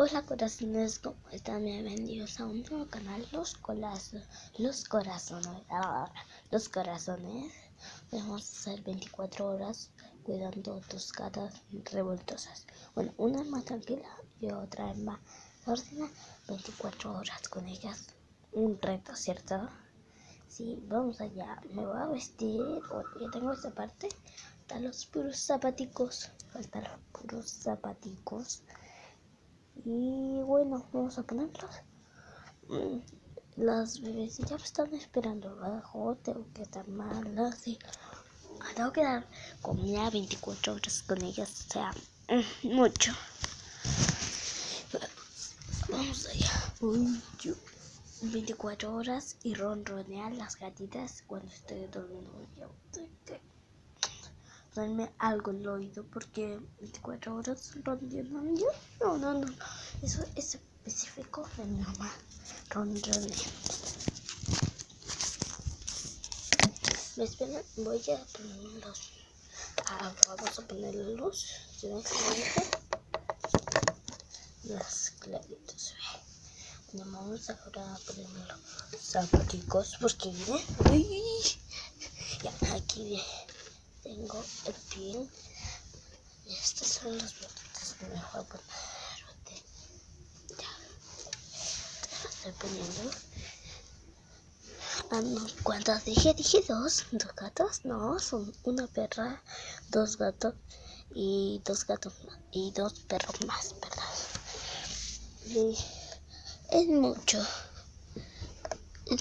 Hola corazones, ¿cómo están? Bienvenidos a un nuevo canal, los corazones. Vamos a hacer 24 horas cuidando tus gatas revoltosas. Bueno, una es más tranquila y otra es más ordinaria. 24 horas con ellas, un reto, ¿cierto? Sí, vamos allá. Me voy a vestir. Bueno, ya tengo esta parte. Faltan los puros zapaticos. Y bueno, vamos a ponerlos. Las bebés ya me están esperando abajo. Tengo que estar malas y tengo que dar comida 24 horas con ellas. O sea, mucho. Vamos allá. 24 horas y ronronear las gatitas cuando estoy durmiendo. Yo tengo que ponerme algo en el oído porque 24 horas ronroneando. No. Eso es específico de mi mamá. Ronronear. ¿Me esperan? Voy a ponerlos. Vamos a ponerlos. Las claritas. Vamos ahora a poner los zapaticos porque viene. Ya, aquí tengo el pie. Estas son las botitas que me voy a poner. Ya, estoy poniendo. No, ¿cuántas dije? Dije dos gatos. No, son una perra, dos gatos y dos perros más, ¿verdad? Y es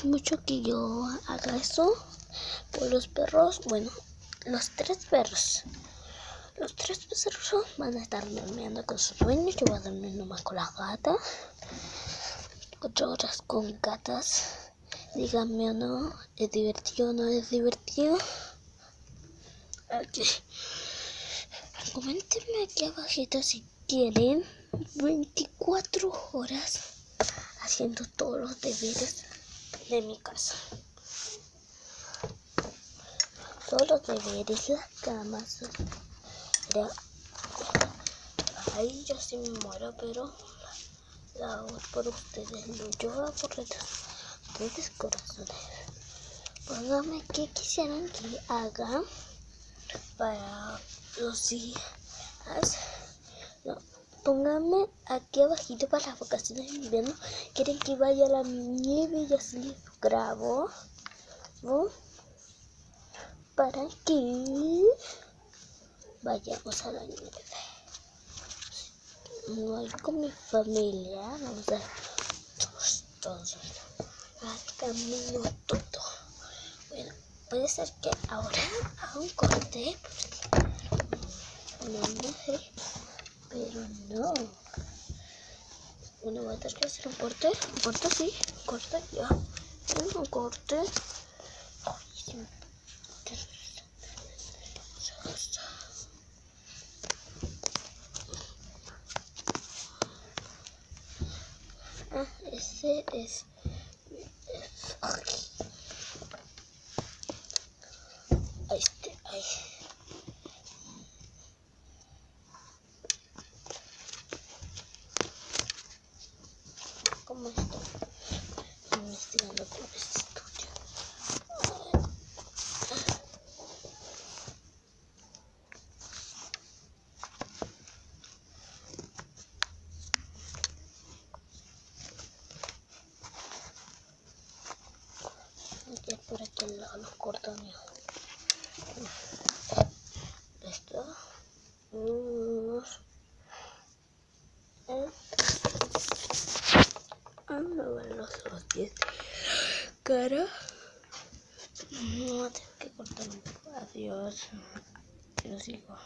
mucho que yo haga eso por los perros. Bueno, los tres perros van a estar durmiendo con sus dueños. Yo voy a dormir nomás con las gatas. 4 horas con gatas. Díganme o no, ¿es divertido o no es divertido? Okay. Coméntenme aquí abajito si quieren 24 horas haciendo todos los deberes de mi casa. Todos los deberes, las camas. Ahí yo sí me muero, pero la hago por ustedes. No, yo hago por ustedes, corazones. Pónganme qué quisieran que haga para los días. No, pónganme aquí abajito para las vacaciones de invierno. ¿Quieren que vaya a la nieve y así les grabo? ¿No? Para que vayamos a la nieve. No ir con mi familia. Vamos a todos al camino todo. Bueno, puede ser que ahora haga un corte. No sé, pero no. Bueno, voy a tener que hacer un corte. Un corte, sí. Un corte, ya. Un corte. Ese es. Ahí. ¿Cómo estoy? Investigando por este estudio. Ya por aquí al lado los cortones. Esto. Me van los pies. Cara. No, tengo que cortar un poco. Adiós. Yo sigo.